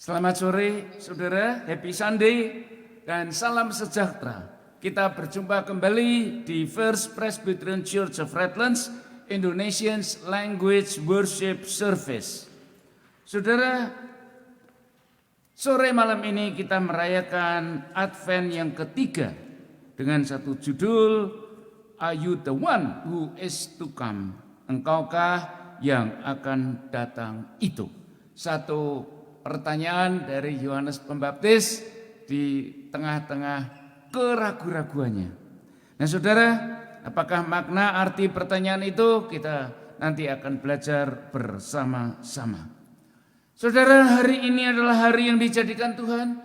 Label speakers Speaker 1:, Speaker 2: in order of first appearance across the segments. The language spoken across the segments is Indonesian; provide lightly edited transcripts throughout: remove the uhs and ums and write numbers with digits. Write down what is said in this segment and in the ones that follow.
Speaker 1: Selamat sore saudara, happy Sunday dan salam sejahtera. Kita berjumpa kembali di First Presbyterian Church of Redlands Indonesian Language Worship Service. Saudara, sore malam ini kita merayakan Advent yang ketiga dengan satu judul, Are You the One Who Is to Come? Engkaukah yang akan datang itu? Satu pertanyaan dari Yohanes Pembaptis di tengah-tengah keraguan-raguannya. Nah saudara, apakah makna arti pertanyaan itu? Kita nanti akan belajar bersama-sama. Saudara, hari ini adalah hari yang dijadikan Tuhan.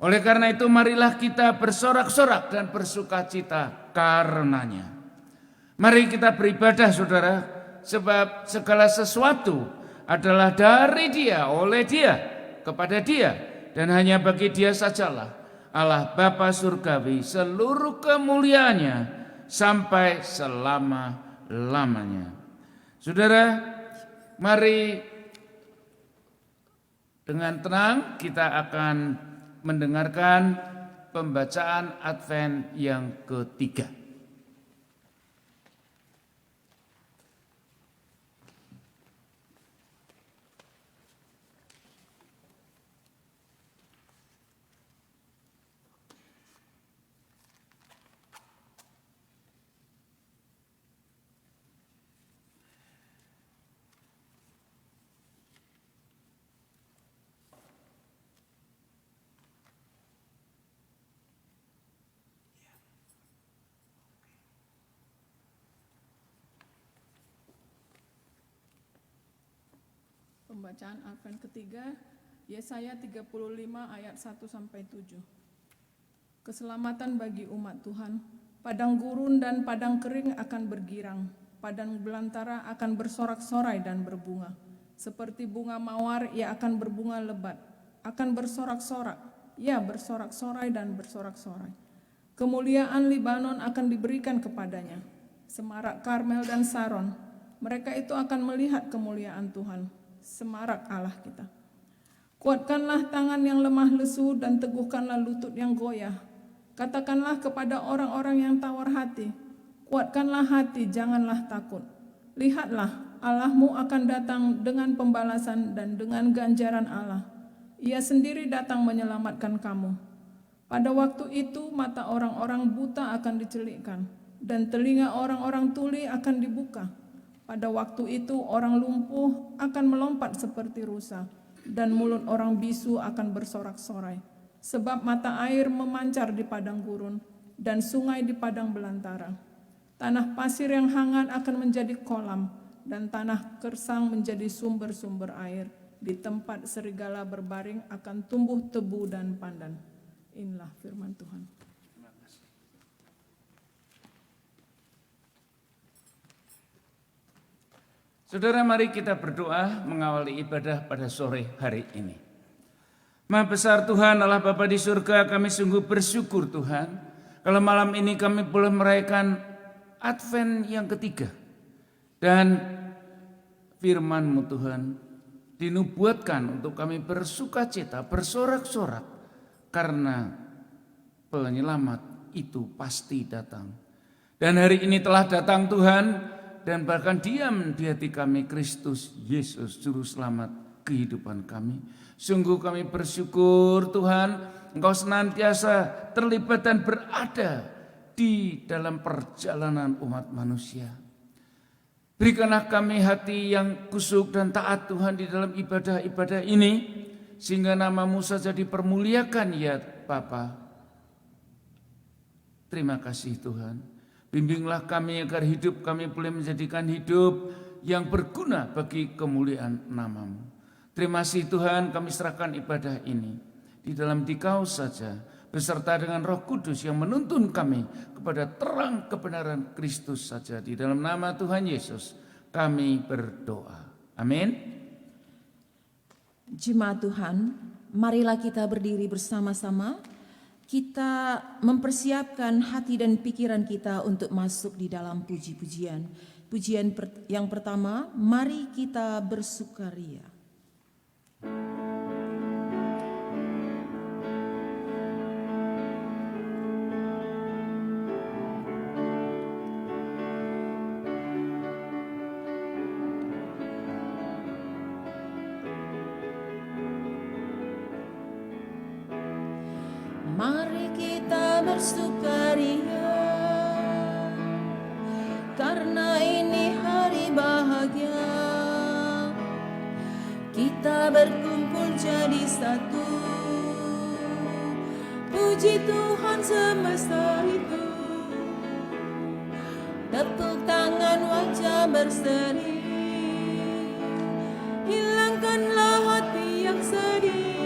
Speaker 1: Oleh karena itu marilah kita bersorak-sorak dan bersukacita karenanya. Mari kita beribadah saudara, sebab segala sesuatu adalah dari Dia, oleh Dia, kepada Dia, dan hanya bagi Dia sajalah Allah Bapa Surgawi seluruh kemuliaannya sampai selama-lamanya. Saudara, mari dengan tenang kita akan mendengarkan pembacaan Advent yang ketiga.
Speaker 2: Pembacaan Advent ketiga, Yesaya 35 ayat 1-7. Keselamatan bagi umat Tuhan, padang gurun dan padang kering akan bergirang, padang belantara akan bersorak-sorai dan berbunga. Seperti bunga mawar ia akan berbunga lebat, akan bersorak-sorak, ya bersorak-sorai dan bersorak-sorai. Kemuliaan Libanon akan diberikan kepadanya, semarak Karmel dan Saron, mereka itu akan melihat kemuliaan Tuhan. Semarak Allah kita. Kuatkanlah tangan yang lemah lesu dan teguhkanlah lutut yang goyah. Katakanlah kepada orang-orang yang tawar hati, kuatkanlah hati, janganlah takut. Lihatlah, Allahmu akan datang dengan pembalasan dan dengan ganjaran Allah. Ia sendiri datang menyelamatkan kamu. Pada waktu itu mata orang-orang buta akan dicelikkan dan telinga orang-orang tuli akan dibuka. Pada waktu itu orang lumpuh akan melompat seperti rusa, dan mulut orang bisu akan bersorak-sorai. Sebab mata air memancar di padang gurun, dan sungai di padang belantara. Tanah pasir yang hangat akan menjadi kolam, dan tanah gersang menjadi sumber-sumber air. Di tempat serigala berbaring akan tumbuh tebu dan pandan. Inilah firman Tuhan.
Speaker 1: Saudara, mari kita berdoa mengawali ibadah pada sore hari ini. Maha besar Tuhan Allah Bapa di surga, kami sungguh bersyukur Tuhan kalau malam ini kami boleh merayakan Advent yang ketiga. Dan firman-Mu Tuhan dinubuatkan untuk kami bersukacita, bersorak-sorak karena penyelamat itu pasti datang. Dan hari ini telah datang Tuhan, dan bahkan diam di hati kami Kristus Yesus Juru Selamat kehidupan kami. Sungguh kami bersyukur Tuhan, Engkau senantiasa terlibat dan berada di dalam perjalanan umat manusia. Berikanlah kami hati yang kusuk dan taat Tuhan di dalam ibadah-ibadah ini, sehingga nama-Mu saja dipermuliakan ya Bapa. Terima kasih Tuhan. Bimbinglah kami agar hidup kami boleh menjadikan hidup yang berguna bagi kemuliaan nama-Mu. Terima kasih Tuhan, kami serahkan ibadah ini di dalam Dikau saja, beserta dengan Roh Kudus yang menuntun kami kepada terang kebenaran Kristus saja. Di dalam nama Tuhan Yesus kami berdoa. Amin.
Speaker 3: Jemaat Tuhan, marilah kita berdiri bersama-sama. Kita mempersiapkan hati dan pikiran kita untuk masuk di dalam puji-pujian. Pujian yang pertama, mari kita bersukaria. Mari kita bersukaria, karena ini hari bahagia. Kita berkumpul jadi satu, puji Tuhan semesta itu. Tepuk tangan, wajah berseri, hilangkanlah hati yang sedih.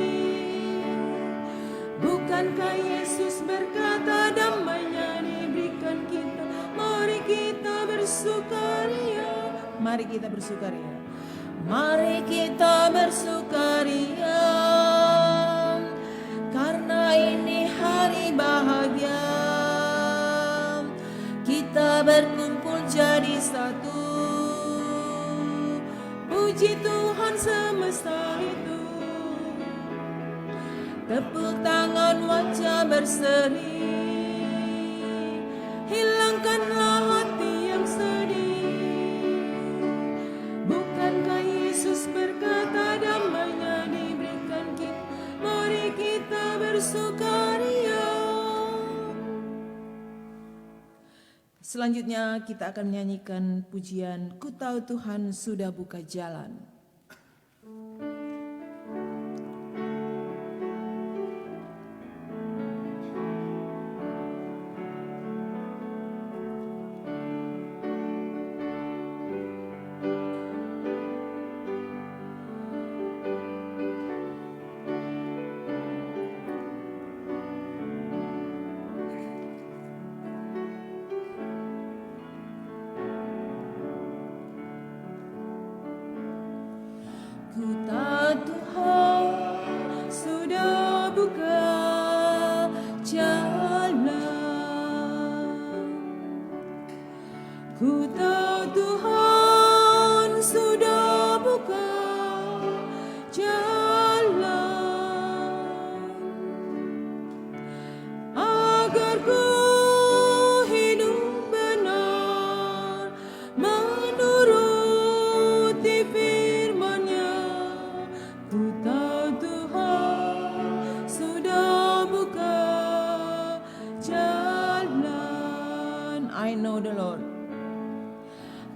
Speaker 3: Bukankah Yesus berkata damainya diberikan kita? Mari kita bersukaria. Mari kita bersukaria. Mari kita bersukaria, karena ini hari bahagia. Kita berkumpul jadi satu, puji Tuhan semesta itu. Tepuk tangan, wajah berseri, hilangkanlah hati yang sedih. Bukankah Yesus berkata damainya diberikan kita? Mari kita bersukaria. Selanjutnya kita akan menyanyikan pujian Ku Tahu Tuhan Sudah Buka Jalan. Ku tahu Tuhan sudah buka jalan. Ku tahu Tuhan sudah buka jalan, agar ku hidup benar menuruti firman-Nya. Ku tahu Tuhan sudah buka jalan. I know the Lord.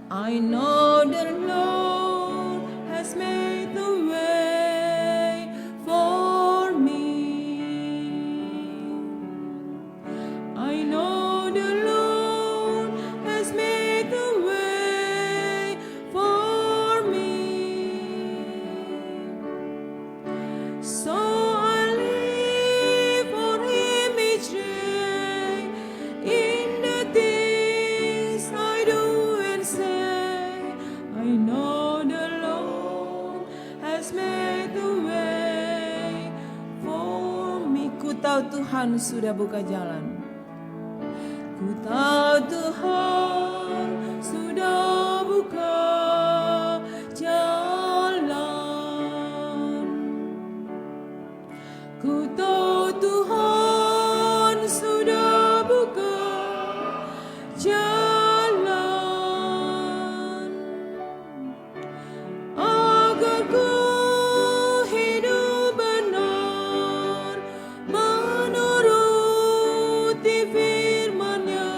Speaker 3: I know the Lord has made the way for me. I know the Lord has made the way for me. So I live for Him each day in the things I do and say. I know the Lord has made the way for me. Ku tahu Tuhan sudah buka jalan. Ku tahu Tuhan sudah buka jalan. Ku tahu Tuhan sudah buka jalan, agar ku hidup benar menuruti firman-Nya.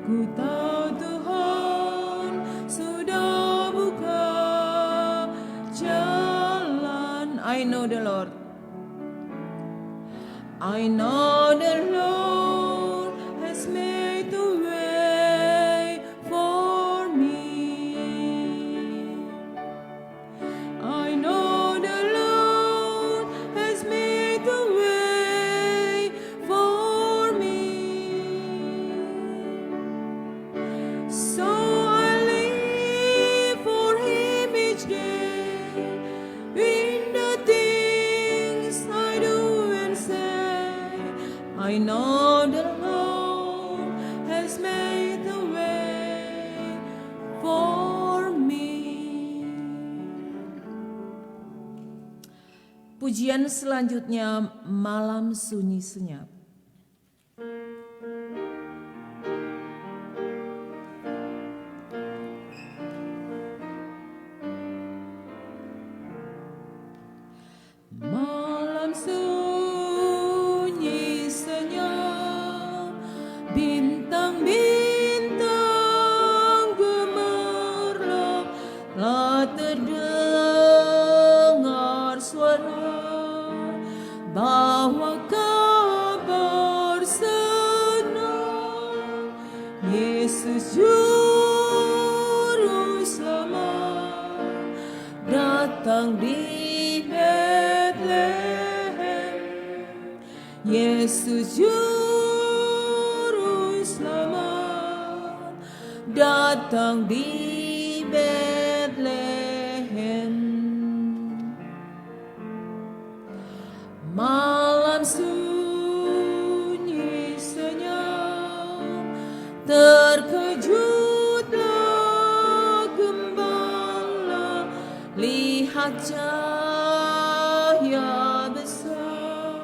Speaker 3: Ku tahu Tuhan sudah buka jalan. I know the Lord. I know the Lord has made the way for me. I know the Lord has made the way for me. So I live for Him each day in the things I do and say. I know the Lord has made the way for me. Pujian selanjutnya Malam Sunyi Senyap. Malam sunyi terdengar suara bahwa kabar senang Yesus Juru Selamat datang di Betlehem. Yesus Juru Selamat datang di Betlehem. Malam sunyi senyap, terkejutlah gembala, lihat cahaya besar,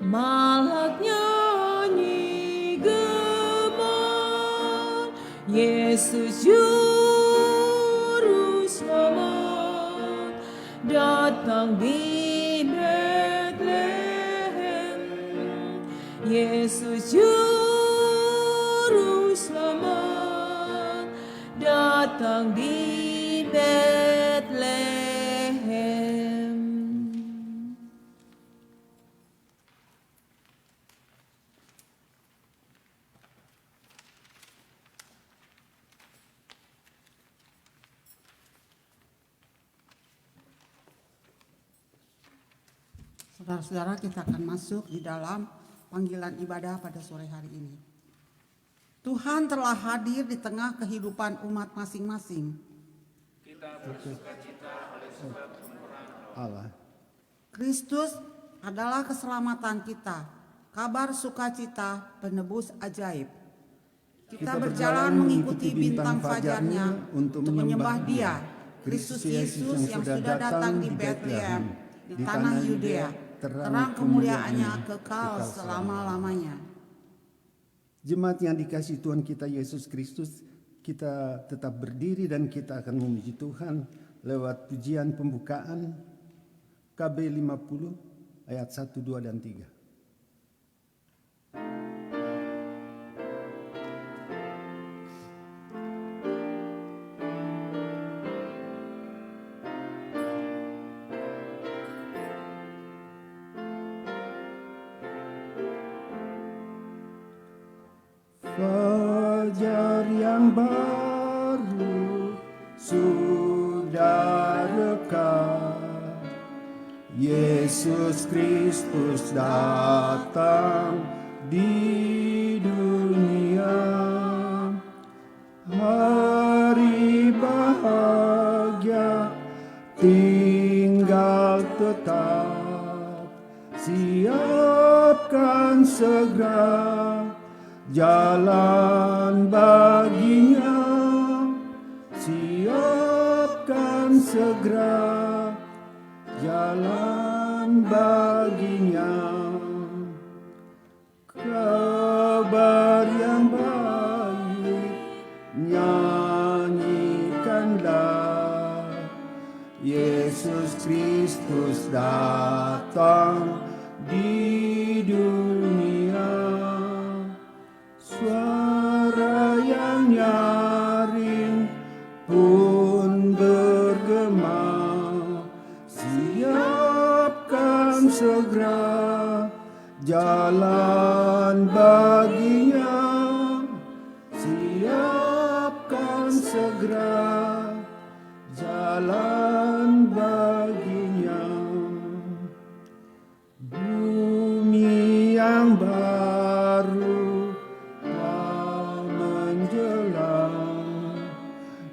Speaker 3: malak nyanyi gemar, Yesus Juru Selamat datang di Betlehem. Yesus Juru Selamat datang di Betlehem.
Speaker 4: Saudara-saudara, kita akan masuk di dalam panggilan ibadah pada sore hari ini. Tuhan telah hadir di tengah kehidupan umat masing-masing.
Speaker 5: Allah.
Speaker 4: Kristus adalah keselamatan kita, kabar sukacita, penebus ajaib. Kita berjalan mengikuti bintang fajarnya untuk menyembah Dia, Kristus Yesus yang sudah datang di Betlehem, di tanah Yudea, terang kemuliaannya kekal selama-lamanya.
Speaker 5: Jemaat yang dikasihi Tuhan kita Yesus Kristus, kita tetap berdiri dan kita akan memuji Tuhan lewat pujian pembukaan KB 50 ayat 1, 2, dan 3. Fajar yang baru sudah dekat, Yesus Kristus datang di dunia. Hari bahagia tinggal tetap, siapkan segera jalan baginya, siapkan segera jalan baginya. Kabar yang baik nyanyikanlah, Yesus Kristus datang di dunia. Suara yang nyaring pun bergema, siapkan segera jalan baginya, siapkan segera jalan baginya. Bumi yang baru menjelang,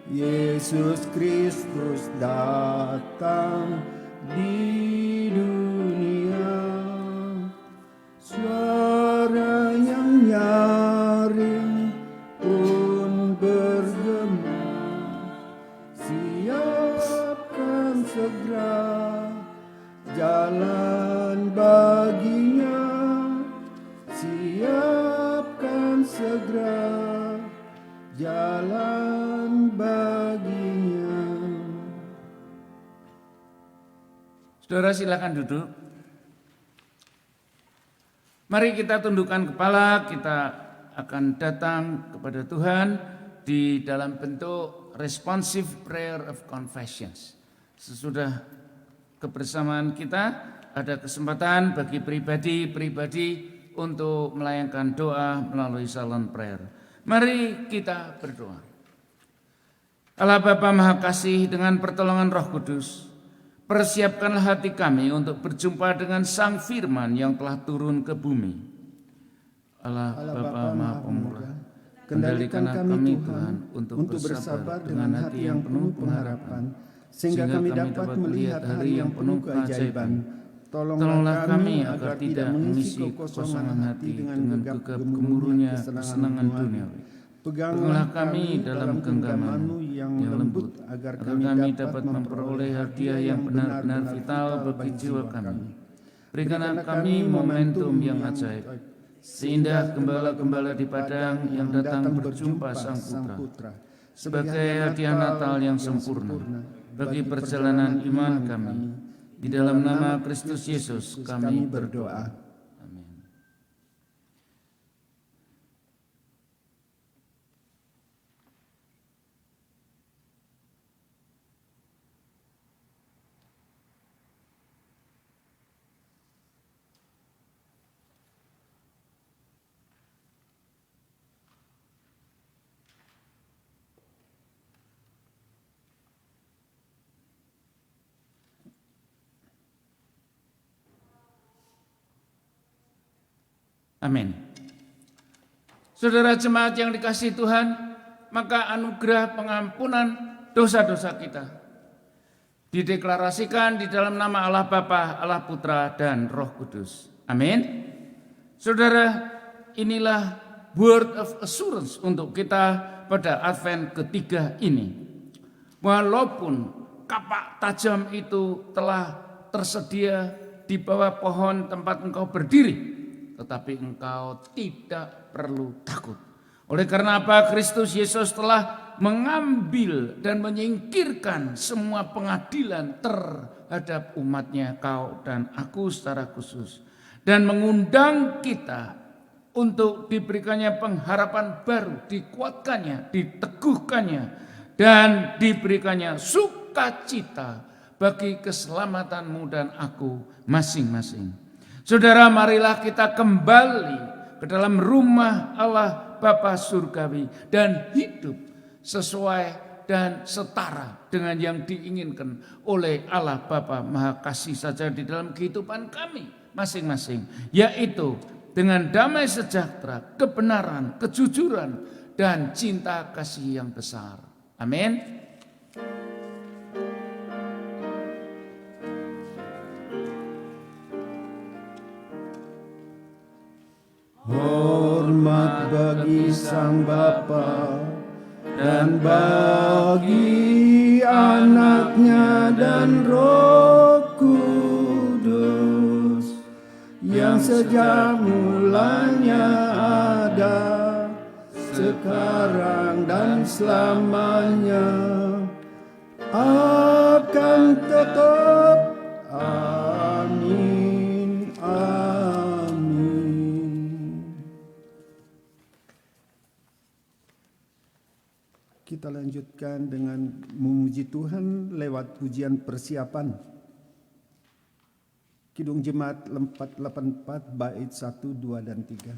Speaker 5: Yesus Kristus datang di dunia. Suara yang nyaring pun bergema, siapkan segera jalan baginya, siapkan segera jalan baginya.
Speaker 1: Saudara silakan duduk. Mari kita tundukkan kepala, kita akan datang kepada Tuhan di dalam bentuk responsive prayer of confessions. Sesudah kebersamaan kita, ada kesempatan bagi pribadi-pribadi untuk melayangkan doa melalui silent prayer. Mari kita berdoa. Allah Bapa Maha Kasih, dengan pertolongan Roh Kudus, persiapkanlah hati kami untuk berjumpa dengan Sang Firman yang telah turun ke bumi. Allah Bapa Maha Pemurah, kendalikan kami Tuhan untuk bersabar dengan hati yang penuh pengharapan, sehingga kami dapat melihat hari yang penuh keajaiban. Tolonglah kami agar tidak mengisi kekosongan hati dengan gegap gemuruhnya kesenangan duniawi. Peganglah kami dalam genggaman yang lembut, agar kami dapat memperoleh hadiah yang benar-benar vital bagi jiwa kami. Berikanlah kami momentum yang ajaib, seindah gembala-gembala di padang yang datang berjumpa Sang Putra, sebagai hadiah Natal yang sempurna bagi perjalanan iman kami. Di dalam nama Kristus Yesus kami berdoa. Amin. Saudara jemaat yang dikasihi Tuhan, maka anugerah pengampunan dosa-dosa kita dideklarasikan di dalam nama Allah Bapa, Allah Putra, dan Roh Kudus. Amin. Saudara, inilah word of assurance untuk kita pada Advent ketiga ini. Walaupun kapak tajam itu telah tersedia di bawah pohon tempat engkau berdiri, tetapi engkau tidak perlu takut. Oleh karena apa? Kristus Yesus telah mengambil dan menyingkirkan semua pengadilan terhadap umatnya, kau dan aku secara khusus, dan mengundang kita untuk diberikannya pengharapan baru, dikuatkannya, diteguhkannya, dan diberikannya sukacita bagi keselamatanmu dan aku masing-masing. Saudara, marilah kita kembali ke dalam rumah Allah Bapa Surgawi dan hidup sesuai dan setara dengan yang diinginkan oleh Allah Bapa Maha Kasih saja di dalam kehidupan kami masing-masing, yaitu dengan damai sejahtera, kebenaran, kejujuran, dan cinta kasih yang besar. Amin.
Speaker 5: Hormat bagi Sang Bapa dan bagi Anaknya dan Roh Kudus, yang sejak mulanya ada, sekarang dan selamanya akan tetap. Amin. Kita lanjutkan dengan memuji Tuhan lewat pujian persiapan. Kidung Jemaat 484 bait 1, 2, dan 3.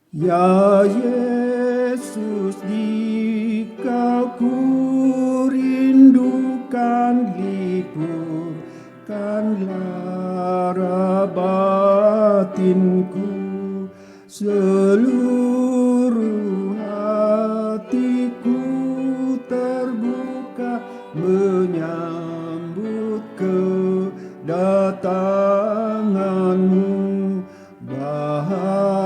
Speaker 5: Ya Yesus, Dikau ku rindukan, lipurkanlah lara batinku, seluruh hatiku terbuka menyambut kedatanganmu. Bahagia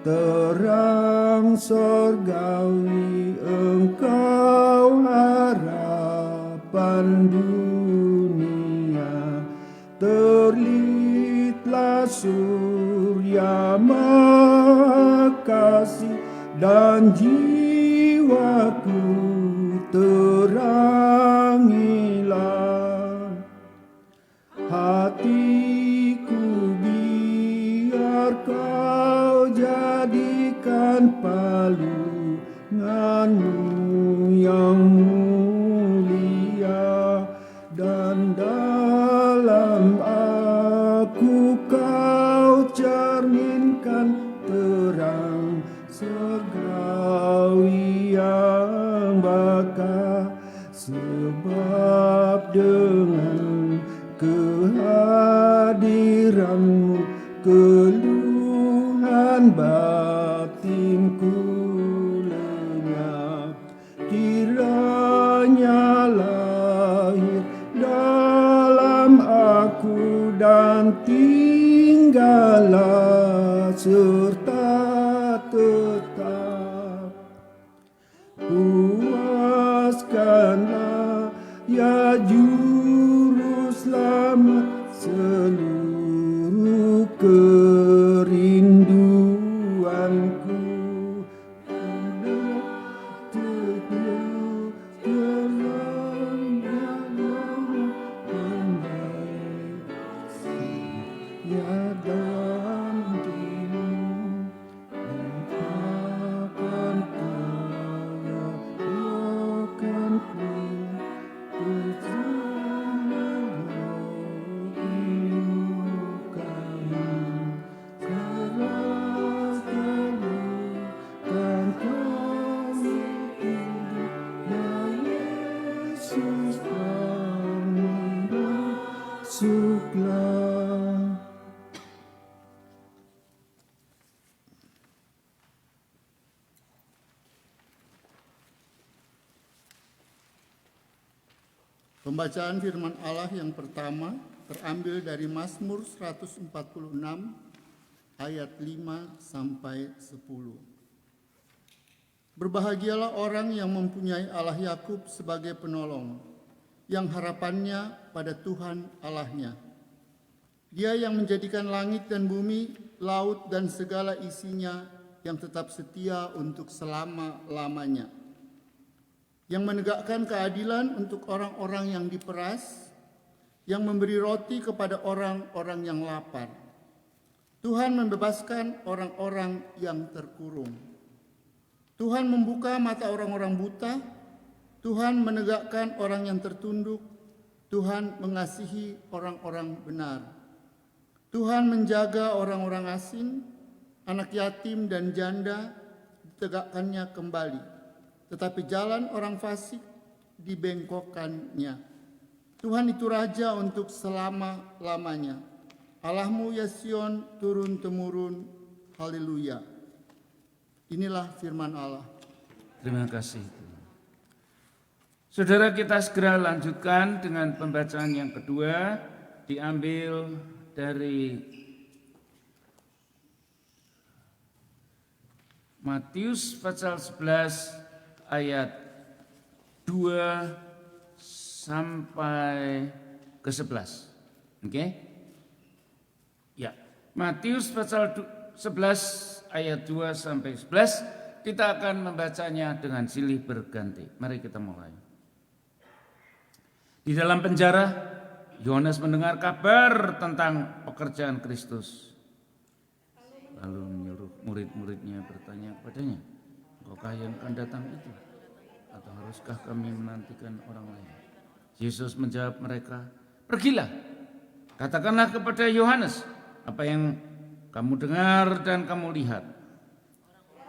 Speaker 5: terang sorgawi, engkau harapan dunia. Terlitlah surya Maha Kasih dan terangilah hatiku, biar kau jadikan palunganmu yang mulia, dan dalam aku kau cerminkan terang surgawi yang bakar, sebab dengan kehadiranmu keluhan batinku lenyap. Kiranya lahir dalam aku dan tinggallah serta tetap. Puaskanlah ya Juru Selamat seluruh kerinduanku. Ya dalam dirimu akan terlakukanku Suklah.
Speaker 6: Pembacaan firman Allah yang pertama terambil dari Mazmur 146 ayat 5 sampai 10. Berbahagialah orang yang mempunyai Allah Yakub sebagai penolong, yang harapannya pada Tuhan Allahnya. Dia yang menjadikan langit dan bumi, laut dan segala isinya, yang tetap setia untuk selama-lamanya. Yang menegakkan keadilan untuk orang-orang yang diperas, yang memberi roti kepada orang-orang yang lapar. Tuhan membebaskan orang-orang yang terkurung. Tuhan membuka mata orang-orang buta. Tuhan menegakkan orang yang tertunduk. Tuhan mengasihi orang-orang benar. Tuhan menjaga orang-orang asing, anak yatim dan janda ditegakkannya kembali. Tetapi jalan orang fasik dibengkokkannya. Tuhan itu Raja untuk selama-lamanya. Allahmu ya Sion turun-temurun. Haleluya. Inilah firman Allah.
Speaker 1: Terima kasih. Saudara, kita segera lanjutkan dengan pembacaan yang kedua, diambil dari Matius pasal 11 ayat 2 sampai ke 11. Oke? Ya, Matius pasal 11 ayat 2 sampai 11, kita akan membacanya dengan silih berganti. Mari kita mulai. Di dalam penjara, Yohanes mendengar kabar tentang pekerjaan Kristus. Lalu menyuruh murid-muridnya bertanya kepadanya, "Engkaukah yang akan datang itu? Atau haruskah kami menantikan orang lain?" Yesus menjawab mereka, "Pergilah, katakanlah kepada Yohanes apa yang kamu dengar dan kamu lihat.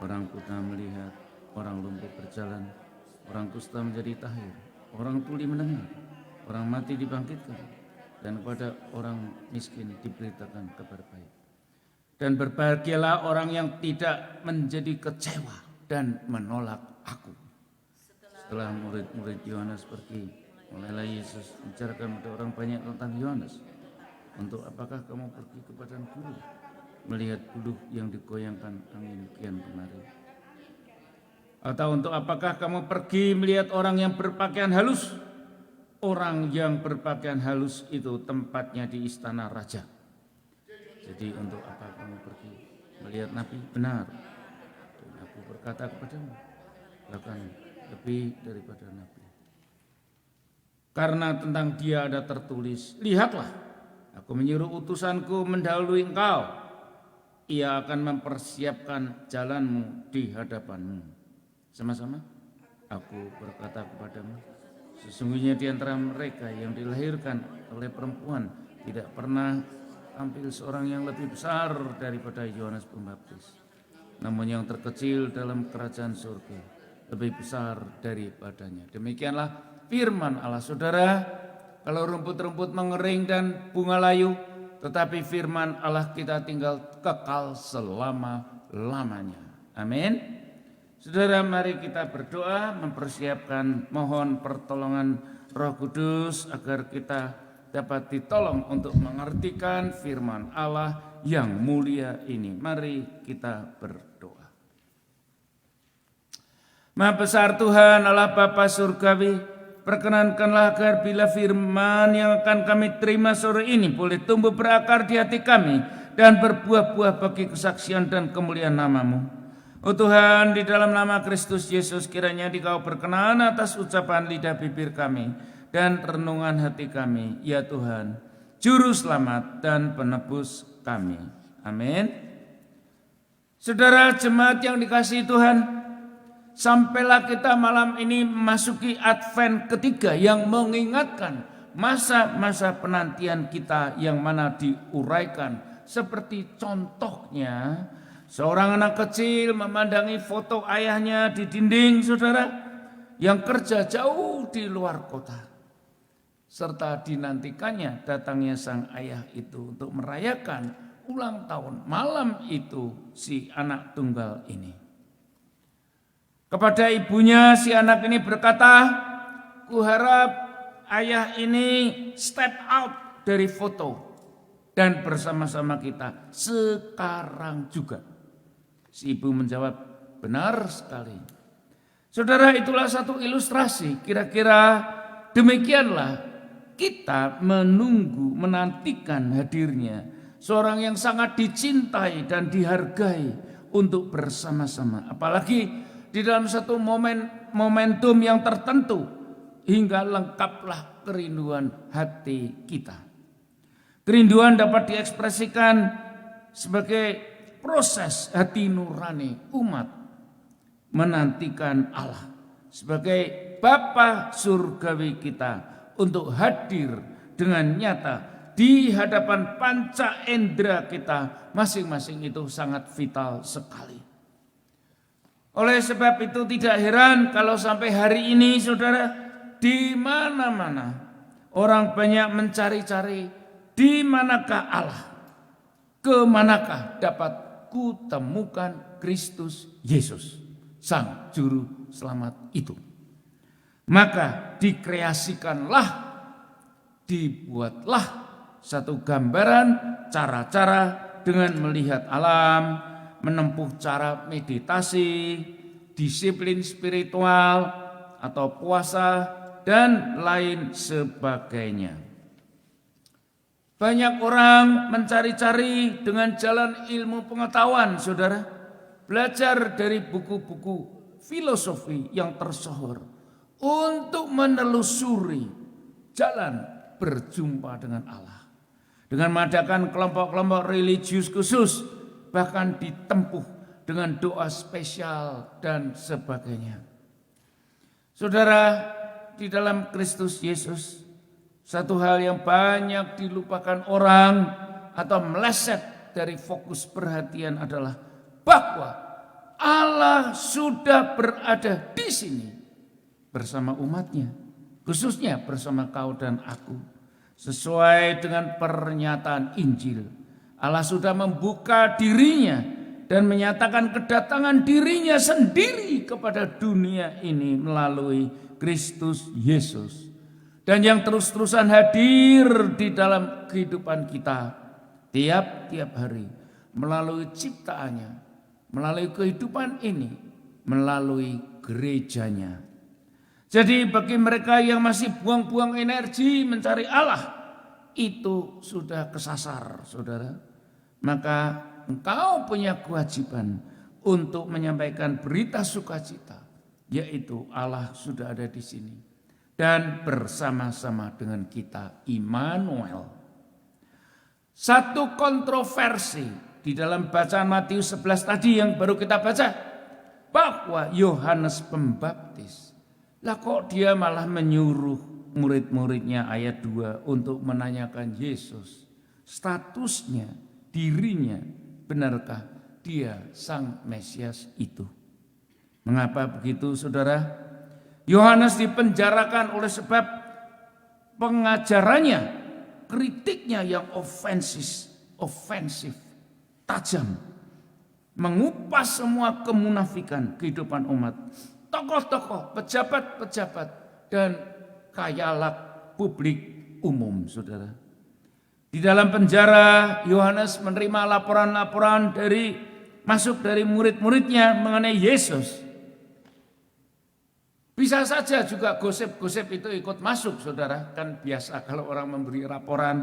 Speaker 1: Orang buta melihat, orang lumpuh berjalan, orang kusta menjadi tahir, orang tuli mendengar, orang mati dibangkitkan, dan kepada orang miskin diberitakan kabar baik. Dan berbahagialah orang yang tidak menjadi kecewa dan menolak aku." Setelah murid-murid Yohanes pergi, mulailah Yesus membicarakan kepada orang banyak tentang Yohanes. "Untuk apakah kamu pergi kepada guru, melihat buluh yang digoyangkan angin kian kemari? Atau untuk apakah kamu pergi melihat orang yang berpakaian halus? Orang yang berpakaian halus itu tempatnya di istana raja. Jadi untuk apa kamu pergi melihat nabi? Benar, dan aku berkata kepadamu, bahkan lebih daripada nabi. Karena tentang dia ada tertulis, lihatlah, aku menyuruh utusanku mendahului engkau. Ia akan mempersiapkan jalanmu di hadapanmu. Sama-sama, aku berkata kepadamu, sesungguhnya di antara mereka yang dilahirkan oleh perempuan tidak pernah tampil seorang yang lebih besar daripada Yohanes Pembaptis. Namun yang terkecil dalam kerajaan surga lebih besar daripadanya. Demikianlah firman Allah. Saudara, kalau rumput-rumput mengering dan bunga layu, tetapi firman Allah kita tinggal kekal selama-lamanya. Amin. Saudara, mari kita berdoa mempersiapkan mohon pertolongan Roh Kudus agar kita dapat ditolong untuk mengertikan firman Allah yang mulia ini. Mari kita berdoa. Maha besar Tuhan Allah Bapa Surgawi, perkenankanlah agar bila firman yang akan kami terima sore ini boleh tumbuh berakar di hati kami dan berbuah-buah bagi kesaksian dan kemuliaan nama-Mu. Oh Tuhan, di dalam nama Kristus Yesus kiranya Dikau berkenan atas ucapan lidah bibir kami dan renungan hati kami, ya Tuhan, Juru Selamat dan Penebus kami. Amin. Saudara jemaat yang dikasihi Tuhan, sampailah kita malam ini memasuki Advent ketiga yang mengingatkan masa-masa penantian kita yang mana diuraikan. Seperti contohnya seorang anak kecil memandangi foto ayahnya di dinding, saudara, yang kerja jauh di luar kota. Serta dinantikannya datangnya sang ayah itu untuk merayakan ulang tahun malam itu si anak tunggal ini. Kepada ibunya si anak ini berkata, kuharap ayah ini step out dari foto dan bersama-sama kita sekarang juga. Si ibu menjawab, benar sekali. Saudara, itulah satu ilustrasi, kira-kira demikianlah kita menunggu, menantikan hadirnya seorang yang sangat dicintai dan dihargai untuk bersama-sama. Apalagi di dalam satu momentum yang tertentu hingga lengkaplah kerinduan hati kita. Kerinduan dapat diekspresikan sebagai proses hati nurani umat menantikan Allah sebagai Bapa surgawi kita untuk hadir dengan nyata di hadapan panca indera kita masing-masing. Itu sangat vital sekali. Oleh sebab itu tidak heran kalau sampai hari ini, saudara, di mana-mana orang banyak mencari-cari di manakah Allah, kemanakah dapat kutemukan Kristus Yesus, Sang Juru Selamat itu. Maka dikreasikanlah, dibuatlah satu gambaran cara-cara dengan melihat alam, menempuh cara meditasi, disiplin spiritual atau puasa dan lain sebagainya. Banyak orang mencari-cari dengan jalan ilmu pengetahuan, saudara. Belajar dari buku-buku filosofi yang tersohor untuk menelusuri jalan berjumpa dengan Allah. Dengan mengadakan kelompok-kelompok religius khusus, bahkan ditempuh dengan doa spesial dan sebagainya. Saudara, di dalam Kristus Yesus, satu hal yang banyak dilupakan orang atau meleset dari fokus perhatian adalah bahwa Allah sudah berada di sini bersama umatnya, khususnya bersama kau dan aku. Sesuai dengan pernyataan Injil, Allah sudah membuka dirinya dan menyatakan kedatangan dirinya sendiri kepada dunia ini melalui Kristus Yesus. Dan yang terus-terusan hadir di dalam kehidupan kita tiap-tiap hari melalui ciptaannya, melalui kehidupan ini, melalui gerejanya. Jadi bagi mereka yang masih buang-buang energi mencari Allah, itu sudah kesasar, saudara. Maka engkau punya kewajiban untuk menyampaikan berita sukacita, yaitu Allah sudah ada di sini. dan bersama-sama dengan kita, Immanuel. Satu kontroversi di dalam bacaan Matius 11 tadi yang baru kita baca, bahwa Yohanes Pembaptis, lah kok dia malah menyuruh murid-muridnya ayat 2 untuk menanyakan Yesus, statusnya, dirinya, benarkah dia sang Mesias itu? Mengapa begitu, saudara? Yohanes dipenjarakan oleh sebab pengajarannya, kritiknya yang ofensif, tajam, mengupas semua kemunafikan kehidupan umat, tokoh-tokoh, pejabat-pejabat, dan khayalak publik umum, saudara. Di dalam penjara, Yohanes menerima laporan-laporan masuk dari murid-muridnya mengenai Yesus. Bisa saja juga gosip-gosip itu ikut masuk, saudara. Kan biasa kalau orang memberi laporan,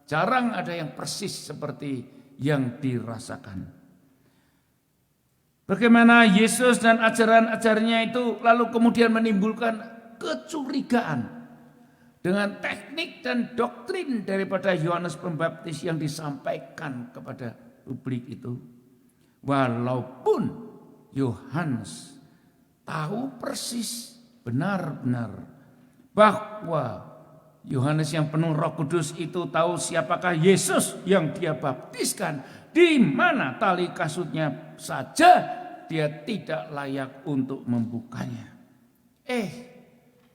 Speaker 1: jarang ada yang persis seperti yang dirasakan. Bagaimana Yesus dan ajaran-ajarannya itu lalu kemudian menimbulkan kecurigaan dengan teknik dan doktrin daripada Yohanes Pembaptis yang disampaikan kepada publik itu. Walaupun Yohanes tahu persis benar-benar bahwa Yohanes yang penuh Roh Kudus itu tahu siapakah Yesus yang dia baptiskan, di mana tali kasutnya saja dia tidak layak untuk membukanya.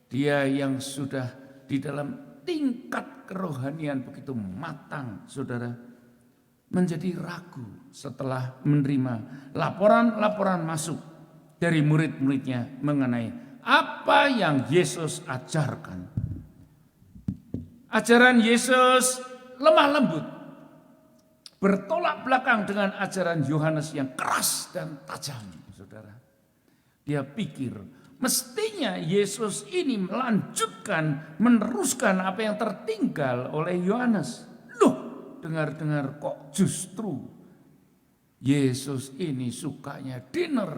Speaker 1: Dia yang sudah di dalam tingkat kerohanian begitu matang, saudara, menjadi ragu setelah menerima laporan-laporan masuk dari murid-muridnya mengenai apa yang Yesus ajarkan. Ajaran Yesus lemah lembut, bertolak belakang dengan ajaran Yohanes yang keras dan tajam, saudara. Dia pikir mestinya Yesus ini meneruskan apa yang tertinggal oleh Yohanes. Dengar-dengar kok justru Yesus ini sukanya dinner,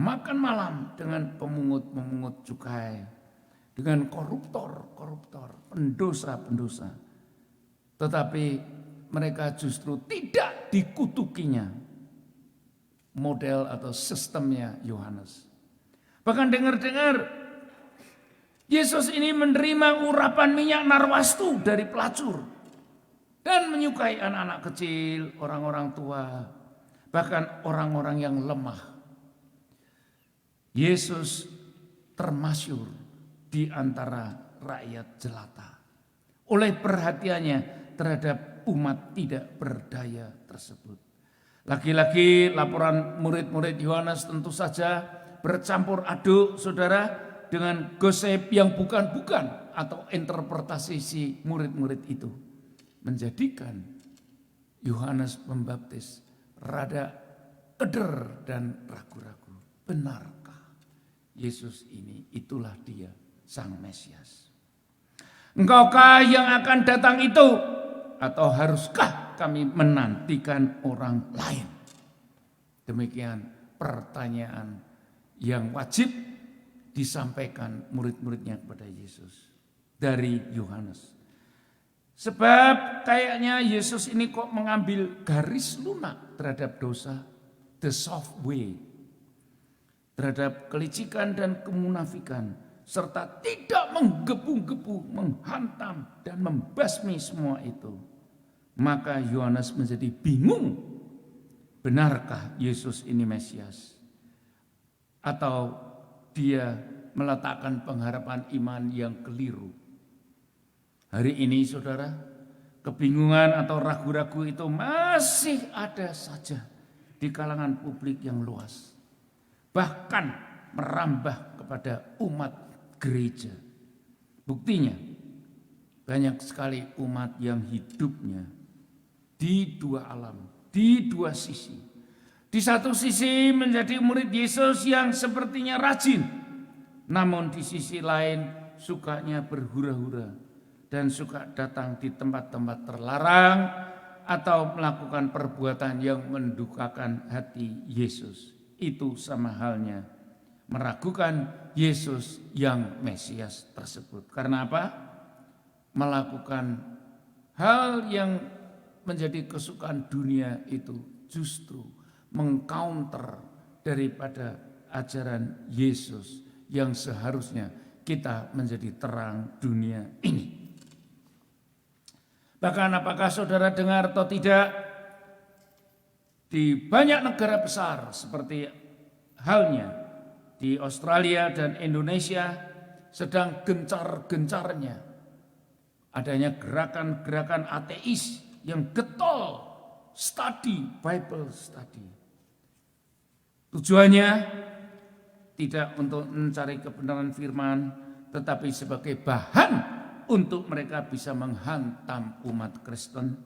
Speaker 1: makan malam dengan pemungut-pemungut cukai, dengan koruptor, pendosa-pendosa. Tetapi mereka justru tidak dikutukinya model atau sistemnya Yohanes. Bahkan dengar-dengar Yesus ini menerima urapan minyak narwastu dari pelacur dan menyukai anak-anak kecil, orang-orang tua, bahkan orang-orang yang lemah. Yesus termasyur di antara rakyat jelata oleh perhatiannya terhadap umat tidak berdaya tersebut. Lagi-lagi laporan murid-murid Yohanes tentu saja bercampur aduk, saudara, dengan gosip yang bukan-bukan atau interpretasi si murid-murid itu, menjadikan Yohanes Pembaptis rada keder dan ragu-ragu. Benarkah Yesus ini itulah dia sang Mesias? Engkaukah yang akan datang itu, atau haruskah kami menantikan orang lain? Demikian pertanyaan yang wajib disampaikan murid-muridnya kepada Yesus dari Yohanes. Sebab kayaknya Yesus ini kok mengambil garis lunak terhadap dosa, the soft way, terhadap kelicikan dan kemunafikan, serta tidak menggebu-gebu, menghantam dan membasmi semua itu. Maka Yohanes menjadi bingung, benarkah Yesus ini Mesias? Atau dia meletakkan pengharapan iman yang keliru? Hari ini, saudara, kebingungan atau ragu-ragu itu masih ada saja di kalangan publik yang luas. Bahkan merambah kepada umat gereja. Buktinya, banyak sekali umat yang hidupnya di dua alam, di dua sisi. Di satu sisi menjadi murid Yesus yang sepertinya rajin, namun di sisi lain sukanya berhura-hura dan suka datang di tempat-tempat terlarang atau melakukan perbuatan yang mendukakan hati Yesus. Itu sama halnya meragukan Yesus yang Mesias tersebut. Karena apa? Melakukan hal yang menjadi kesukaan dunia itu justru mengcounter daripada ajaran Yesus yang seharusnya kita menjadi terang dunia ini. Bahkan apakah saudara dengar atau tidak, di banyak negara besar seperti halnya di Australia dan Indonesia sedang gencar-gencarnya adanya gerakan-gerakan ateis yang getol Bible study. Tujuannya tidak untuk mencari kebenaran firman, tetapi sebagai bahan untuk mereka bisa menghantam umat Kristen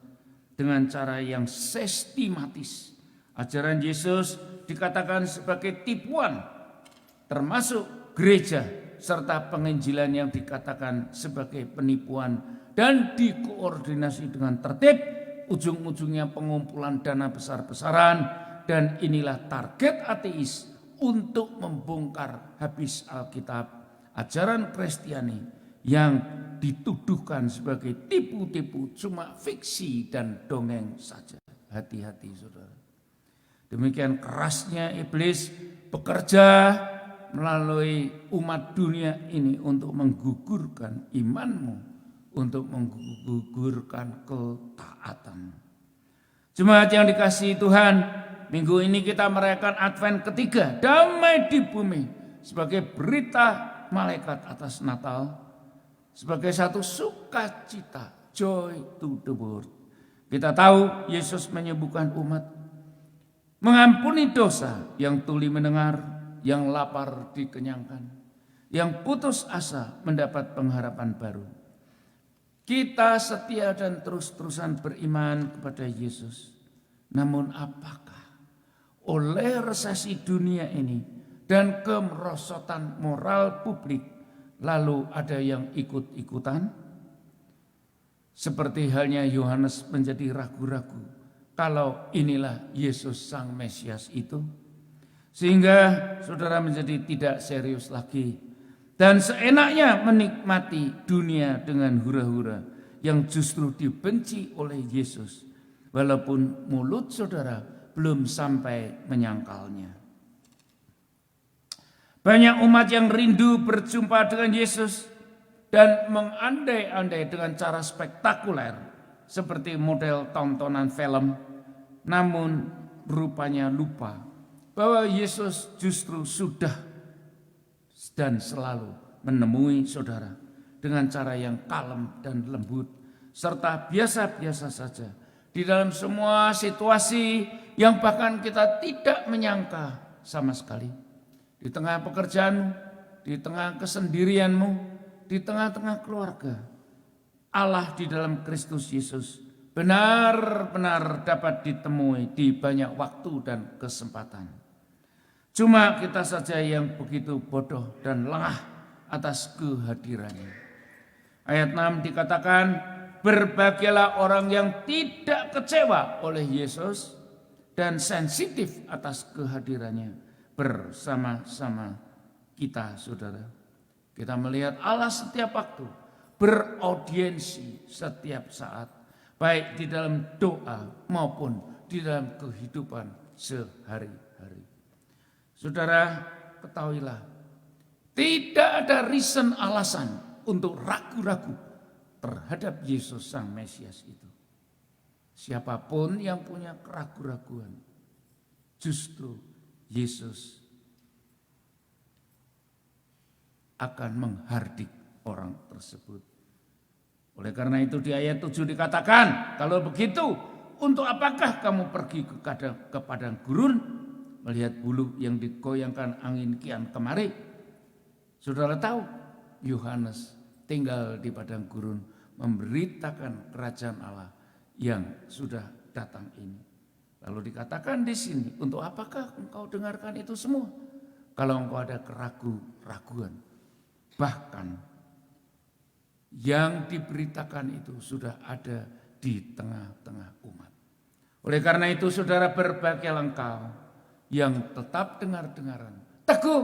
Speaker 1: dengan cara yang sistematis. Ajaran Yesus dikatakan sebagai tipuan, termasuk gereja, serta penginjilan yang dikatakan sebagai penipuan dan dikoordinasi dengan tertib, ujung-ujungnya pengumpulan dana besar-besaran, dan inilah target ateis untuk membongkar habis Alkitab, ajaran Kristiani yang dituduhkan sebagai tipu-tipu, cuma fiksi dan dongeng saja. Hati-hati saudara. Demikian kerasnya iblis bekerja melalui umat dunia ini untuk menggugurkan imanmu, untuk menggugurkan ketaatan. Jemaat yang dikasihi Tuhan, minggu ini kita merayakan Advent ketiga, damai di bumi, sebagai berita malaikat atas Natal, sebagai satu sukacita, joy to the world. Kita tahu Yesus menyembuhkan umat, mengampuni dosa, yang tuli mendengar, yang lapar dikenyangkan, yang putus asa mendapat pengharapan baru. Kita setia dan terus-terusan beriman kepada Yesus. Namun apakah oleh resesi dunia ini dan kemerosotan moral publik lalu ada yang ikut-ikutan? Seperti halnya Yohanes menjadi ragu-ragu kalau inilah Yesus Sang Mesias itu. Sehingga saudara menjadi tidak serius lagi dan seenaknya menikmati dunia dengan hura-hura yang justru dibenci oleh Yesus, walaupun mulut saudara belum sampai menyangkalnya. Banyak umat yang rindu berjumpa dengan Yesus dan mengandai-andai dengan cara spektakuler seperti model tontonan film, namun rupanya lupa bahwa Yesus justru sudah dan selalu menemui saudara dengan cara yang kalem dan lembut serta biasa-biasa saja di dalam semua situasi yang bahkan kita tidak menyangka sama sekali. Di tengah pekerjaanmu, di tengah kesendirianmu, di tengah-tengah keluarga, Allah di dalam Kristus Yesus benar-benar dapat ditemui di banyak waktu dan kesempatan. Cuma kita saja yang begitu bodoh dan lengah atas kehadirannya. Ayat 6 dikatakan, berbahagialah orang yang tidak kecewa oleh Yesus dan sensitif atas kehadirannya bersama-sama kita, saudara. Kita melihat Allah setiap waktu beraudiensi setiap saat, baik di dalam doa maupun di dalam kehidupan sehari-hari. Saudara, ketahuilah, tidak ada reason alasan untuk ragu-ragu terhadap Yesus Sang Mesias itu. Siapapun yang punya keraguan-raguan, justru Yesus akan menghardik orang tersebut. Oleh karena itu di ayat 7 dikatakan, kalau begitu untuk apakah kamu pergi ke padang gurun melihat buluh yang digoyangkan angin kian kemari? Saudara tahu, Yohanes tinggal di padang gurun memberitakan kerajaan Allah yang sudah datang ini. Lalu dikatakan di sini, untuk apakah engkau dengarkan itu semua? Kalau engkau ada keraguan, bahkan yang diberitakan itu sudah ada di tengah-tengah umat. Oleh karena itu saudara, berbahagialah engkau yang tetap dengar-dengaran, teguh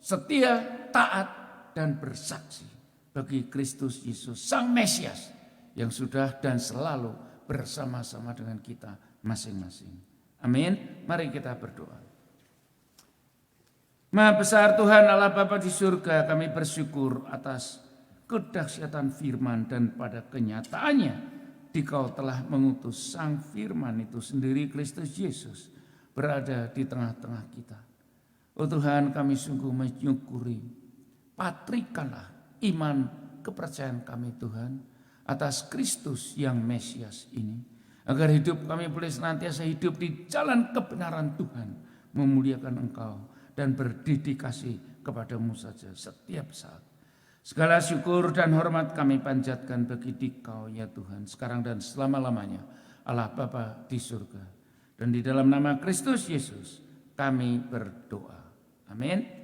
Speaker 1: setia, taat, dan bersaksi bagi Kristus Yesus, Sang Mesias, yang sudah dan selalu bersama-sama dengan kita masing-masing. Amin. Mari kita berdoa. Maha besar Tuhan Allah Bapa di surga, kami bersyukur atas kedahsyatan firman dan pada kenyataannya Dikau telah mengutus Sang Firman itu sendiri, Kristus Yesus, berada di tengah-tengah kita. Oh Tuhan, kami sungguh menyukuri, patrikanlah iman kepercayaan kami Tuhan atas Kristus yang Mesias ini, agar hidup kami boleh senantiasa hidup di jalan kebenaran Tuhan, memuliakan Engkau dan berdedikasi kepadamu saja setiap saat. Segala syukur dan hormat kami panjatkan bagi Dikau ya Tuhan, sekarang dan selama-lamanya, Allah Bapa di surga. Dan di dalam nama Kristus Yesus kami berdoa. Amin.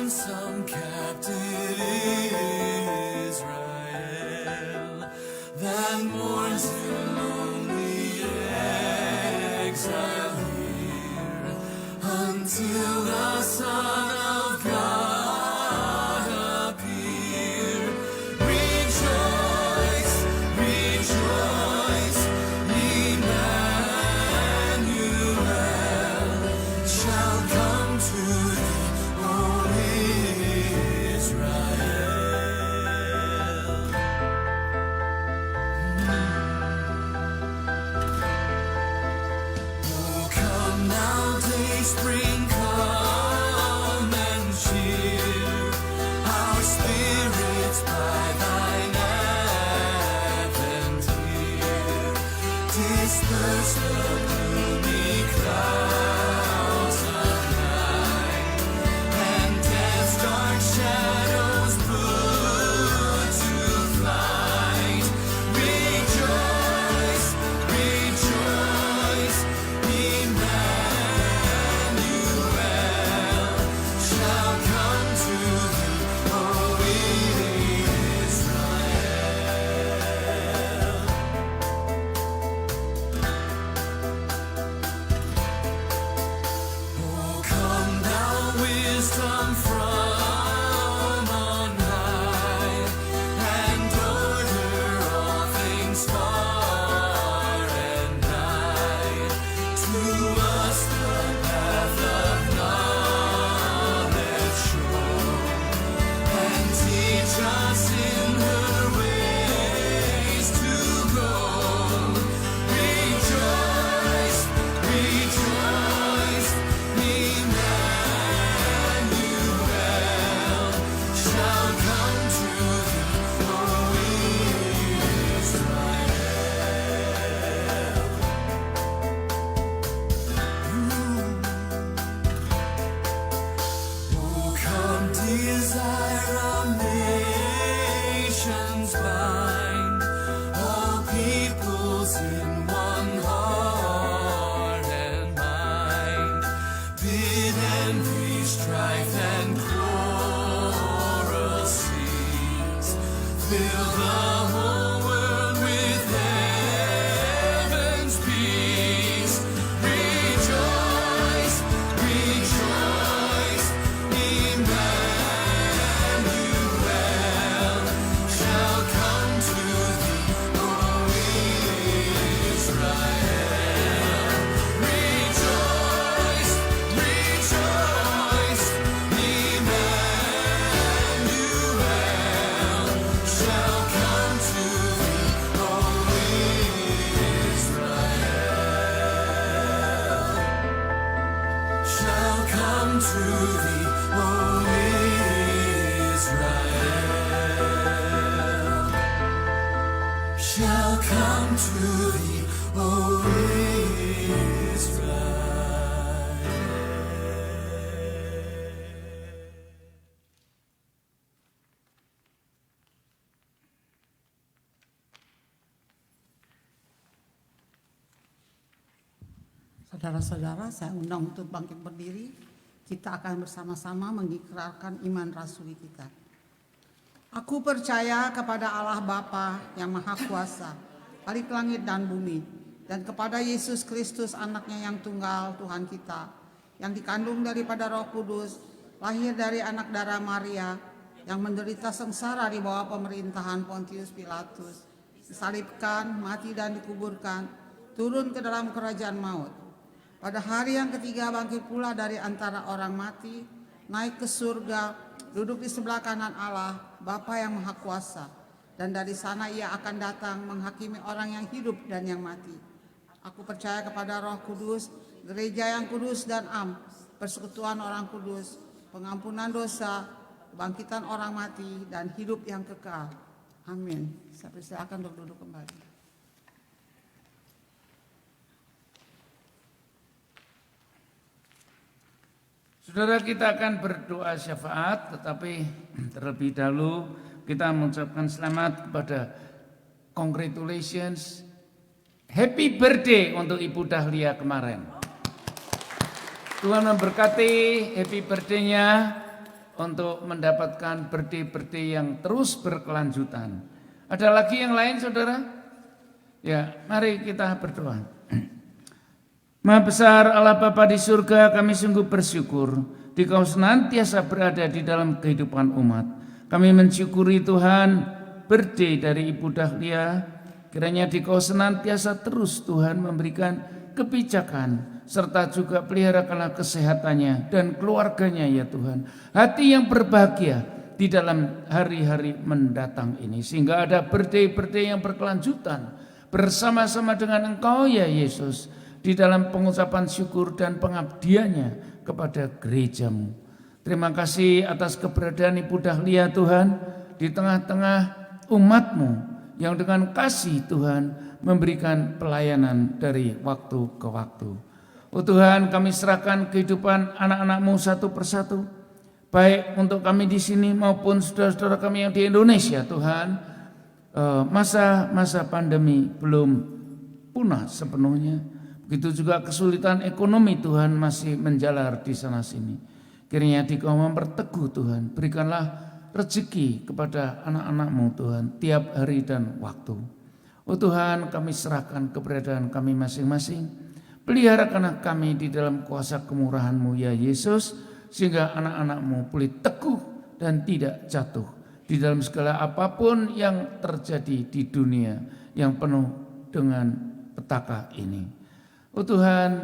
Speaker 7: Some captive Israel that mourns in lonely exile here until the Son of God appear. Rejoice, rejoice, Emmanuel shall come to thee. Spring come and cheer our spirits by thine advent here. Disperse the gloomy clouds of night and death's dark shadows put to flight. Rejoice, rejoice, wisdom from on high, and order all things far and nigh. To us the path of knowledge show, and teach us in her ways to go. Rejoice, rejoice, shall come to thee, O Israel. Oh, come desire of nations bind, all peoples in one heart and mind. Bid envy, strife, and fill the whole world with heaven's peace. Rejoice, rejoice, Emmanuel shall come to thee, O Israel. Rejoice, rejoice, Emmanuel shall come to thee, O Israel. Shall come to thee, O Israel. Shall come to thee, O Israel.
Speaker 4: Saudara-saudara, saya undang untuk bangkit berdiri. Kita akan bersama-sama mengikrarkan iman rasuli kita. Aku percaya kepada Allah Bapa yang Maha Kuasa, Balik langit dan bumi, dan kepada Yesus Kristus anaknya yang tunggal Tuhan kita, yang dikandung daripada Roh Kudus, lahir dari anak darah Maria, yang menderita sengsara di bawah pemerintahan Pontius Pilatus, disalibkan, mati dan dikuburkan, turun ke dalam kerajaan maut. Pada hari yang ketiga bangkit pula dari antara orang mati, naik ke surga, duduk di sebelah kanan Allah, Bapa yang Maha Kuasa, dan dari sana ia akan datang menghakimi orang yang hidup dan yang mati. Aku percaya kepada Roh Kudus, gereja yang kudus dan am, persekutuan orang kudus, pengampunan dosa, kebangkitan orang mati, dan hidup yang kekal. Amin. Saya persilakan untuk duduk kembali.
Speaker 1: Saudara, kita akan berdoa syafaat, tetapi terlebih dahulu kita mengucapkan selamat kepada congratulations, happy birthday untuk Ibu Dahlia kemarin. Tuhan memberkati happy birthday-nya untuk mendapatkan birthday-birthday yang terus berkelanjutan. Ada lagi yang lain, saudara? Ya, mari kita berdoa. Maha besar Allah Bapa di surga, kami sungguh bersyukur Dikau senantiasa berada di dalam kehidupan umat. Kami mensyukuri Tuhan birthday dari Ibu Dahlia. Kiranya Dikau senantiasa terus Tuhan memberikan kebijakan, serta juga peliharakanlah kesehatannya dan keluarganya ya Tuhan. Hati yang berbahagia di dalam hari-hari mendatang ini, sehingga ada birthday-birthday yang berkelanjutan bersama-sama dengan Engkau ya Yesus, di dalam pengucapan syukur dan pengabdiannya kepada gerejamu. Terima kasih atas keberadaan Ibu Dahlia Tuhan di tengah-tengah umatmu yang dengan kasih Tuhan memberikan pelayanan dari waktu ke waktu. Oh Tuhan, kami serahkan kehidupan anak-anak-Mu satu persatu, baik untuk kami di sini maupun saudara-saudara kami yang di Indonesia Tuhan. Masa pandemi belum punah sepenuhnya. Begitu juga kesulitan ekonomi Tuhan masih menjalar di sana sini. Kiranya Dikau memperteguh Tuhan, berikanlah rezeki kepada anak-anak-Mu Tuhan tiap hari dan waktu. Oh Tuhan, kami serahkan keberadaan kami masing-masing. Peliharakanlah kami di dalam kuasa kemurahan-Mu ya Yesus, sehingga anak-anak-Mu pulih teguh dan tidak jatuh di dalam segala apapun yang terjadi di dunia yang penuh dengan petaka ini. Oh Tuhan,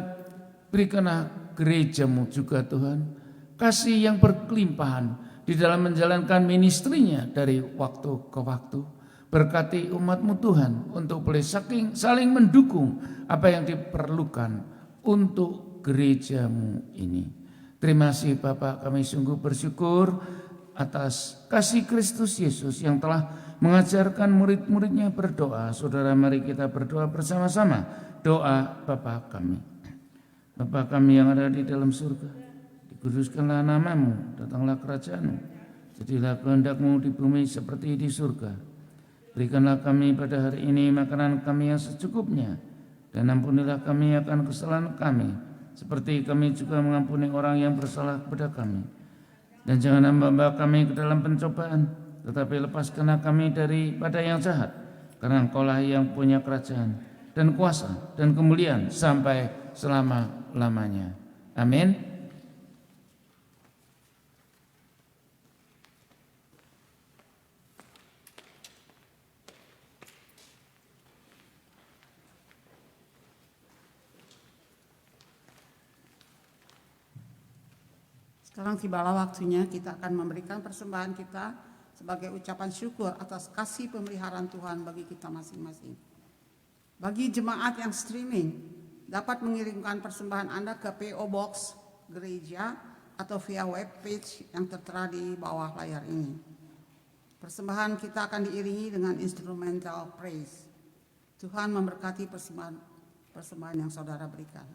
Speaker 1: berikanlah gereja-Mu juga Tuhan kasih yang berkelimpahan di dalam menjalankan ministrinya dari waktu ke waktu. Berkati umat-Mu Tuhan untuk boleh saling mendukung apa yang diperlukan untuk gereja-Mu ini. Terima kasih Bapak, kami sungguh bersyukur atas kasih Kristus Yesus yang telah mengajarkan murid-muridnya berdoa. Saudara, mari kita berdoa bersama-sama. Doa Bapa kami. Bapa kami yang ada di dalam surga, dikuduskanlah nama-Mu, datanglah kerajaan-Mu, jadilah kehendak-Mu di bumi seperti di surga. Berikanlah kami pada hari ini makanan kami yang secukupnya, dan ampunilah kami akan kesalahan kami, seperti kami juga mengampuni orang yang bersalah kepada kami. Dan jangan membawa kami ke dalam pencobaan, tetapi lepaskanlah kami daripada yang jahat, karena Engkau-lah yang punya kerajaan dan kuasa dan kemuliaan sampai selama-lamanya. Amin.
Speaker 4: Sekarang tibalah waktunya kita akan memberikan persembahan kita sebagai ucapan syukur atas kasih pemeliharaan Tuhan bagi kita masing-masing. Bagi jemaat yang streaming, dapat mengirimkan persembahan Anda ke PO Box Gereja atau via web page yang tertera di bawah layar ini. Persembahan kita akan diiringi dengan instrumental praise. Tuhan memberkati persembahan yang saudara berikan.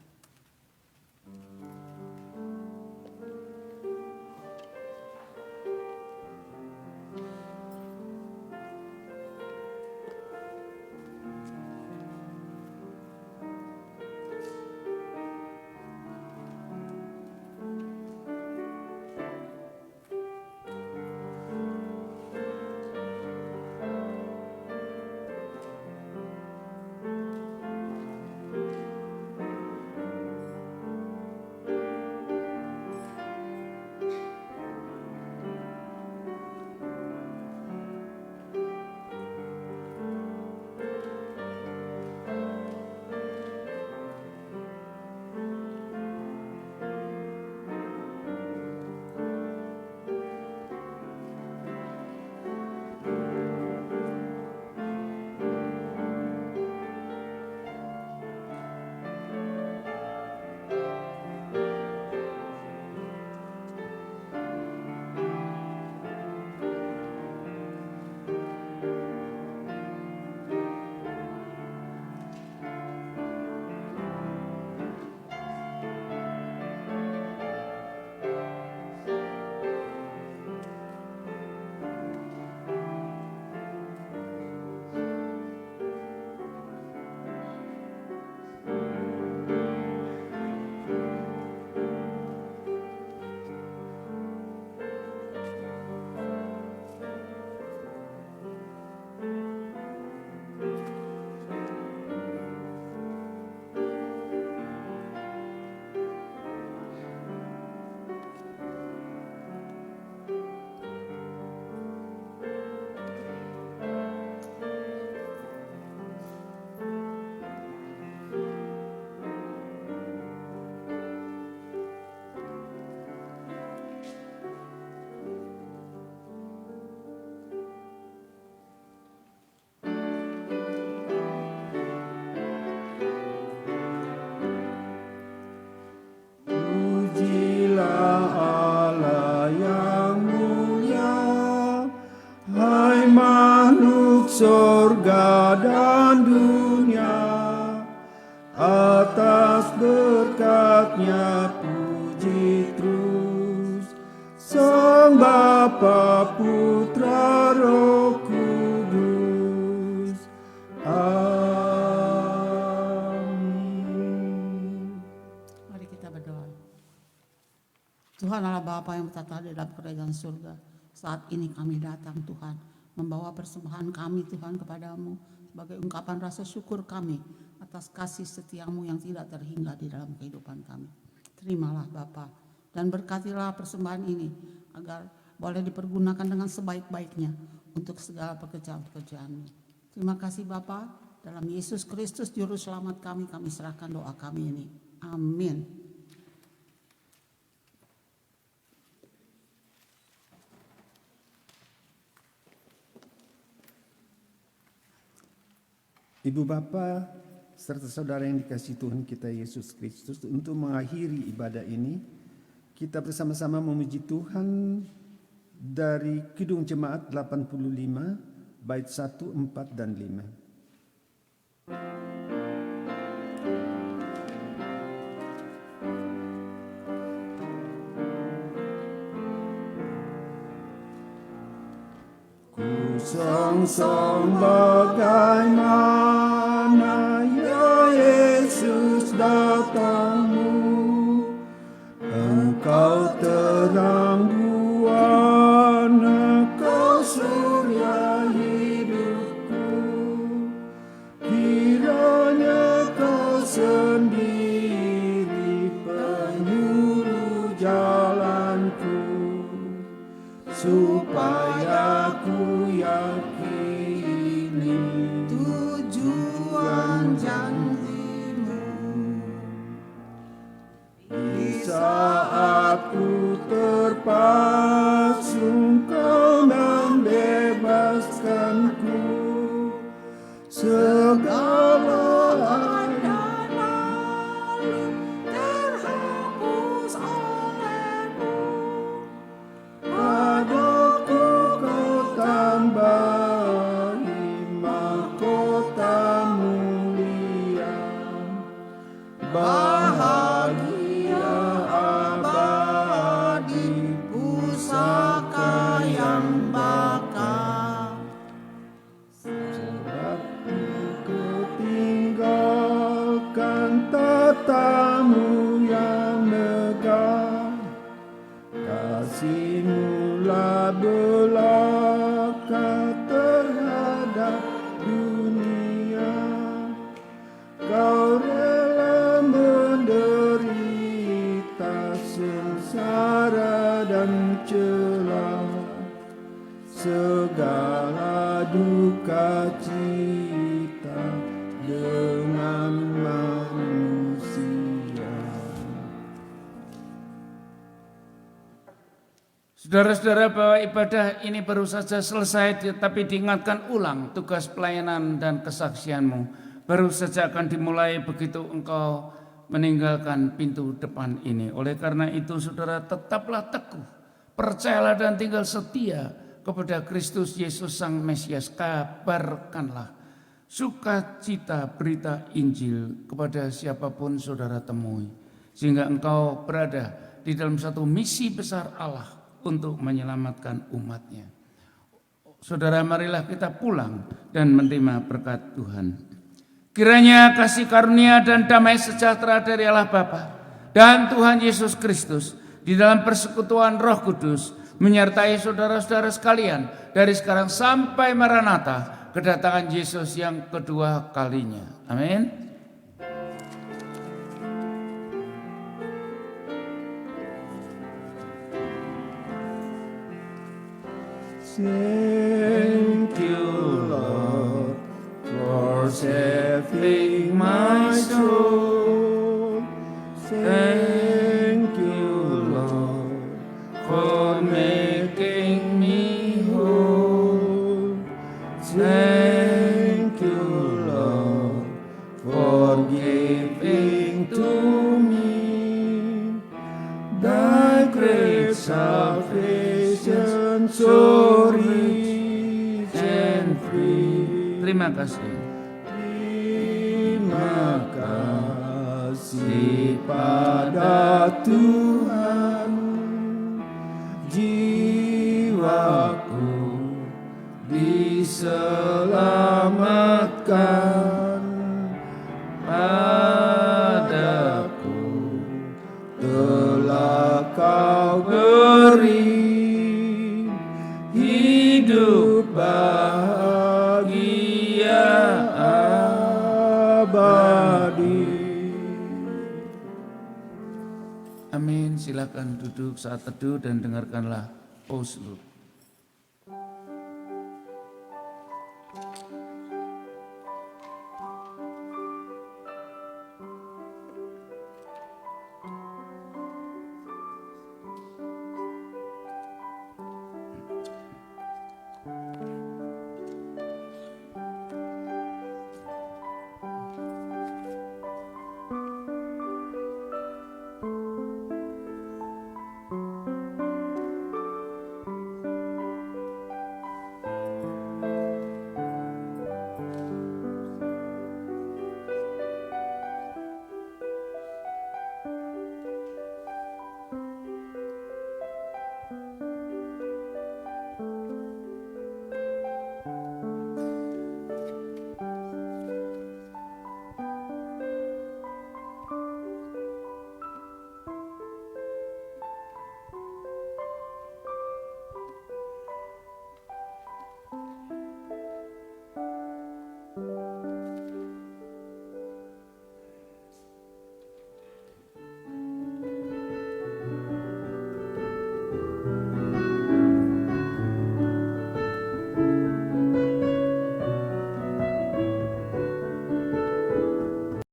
Speaker 5: surga dan dunia. Atas berkat-Nya puji terus Sang Bapa, Putra, Roh Kudus. Amin.
Speaker 4: Mari kita berdoa. Tuhan Allah Bapa yang bertata di dalam kerajaan surga, saat ini kami datang Tuhan, membawa persembahan kami Tuhan kepadamu sebagai ungkapan rasa syukur kami atas kasih setiamu yang tidak terhingga di dalam kehidupan kami. Terimalah Bapa dan berkatilah persembahan ini agar boleh dipergunakan dengan sebaik-baiknya untuk segala pekerjaan-pekerjaan-Mu. Terima kasih Bapa, dalam Yesus Kristus Juru Selamat kami serahkan doa kami ini. Amin.
Speaker 5: Ibu bapa serta saudara yang dikasihi Tuhan kita Yesus Kristus, untuk mengakhiri ibadah ini, kita bersama-sama memuji Tuhan dari Kidung Jemaat 85, bait 1, 4, dan 5. Song bagaimana ya Yesus datangmu, Engkau terang buana, Kau surya hidupku. Kiranya Kau sendiri penyuluh jalanku, supaya ku yakini tujuan janji-Mu. Di saat ku terpasung, Kau membebaskanku. Segala ada lalu terhapus oleh-Mu. Padaku Kau tambahi mahkota mulia, bahagia abadi, pusaka yang bakal. Sebab ku tinggalkan tatamu yang megah, kasih-Mu lah belaka terhadap dunia. Kau rela menderita sengsara dan celah, segala duka cita dengan manusia.
Speaker 1: Saudara-saudara, bahwa ibadah ini baru saja selesai, tetapi diingatkan ulang tugas pelayanan dan kesaksianmu baru saja akan dimulai begitu engkau meninggalkan pintu depan ini. Oleh karena itu, saudara, tetaplah teguh, percayalah dan tinggal setia kepada Kristus Yesus Sang Mesias. Kabarkanlah sukacita berita Injil kepada siapapun saudara temui, sehingga engkau berada di dalam satu misi besar Allah untuk menyelamatkan umatnya. Saudara, marilah kita pulang dan menerima berkat Tuhan. Kiranya kasih karunia dan damai sejahtera dari Allah Bapa dan Tuhan Yesus Kristus di dalam persekutuan Roh Kudus menyertai saudara-saudara sekalian dari sekarang sampai Maranatha, kedatangan Yesus yang kedua kalinya. Amin.
Speaker 5: Thank you, Lord, for saving my soul. Thank you, Lord, for making me whole. Thank you, Lord, for giving to me thy great salvation, so rich and free.
Speaker 1: Terima kasih.
Speaker 5: Terima kasih pada Tuhan, jiwaku diselamatkan, padaku telah kau beri hidup bahagia abadi.
Speaker 1: Amin. Silakan duduk saat teduh dan dengarkanlah Paulus.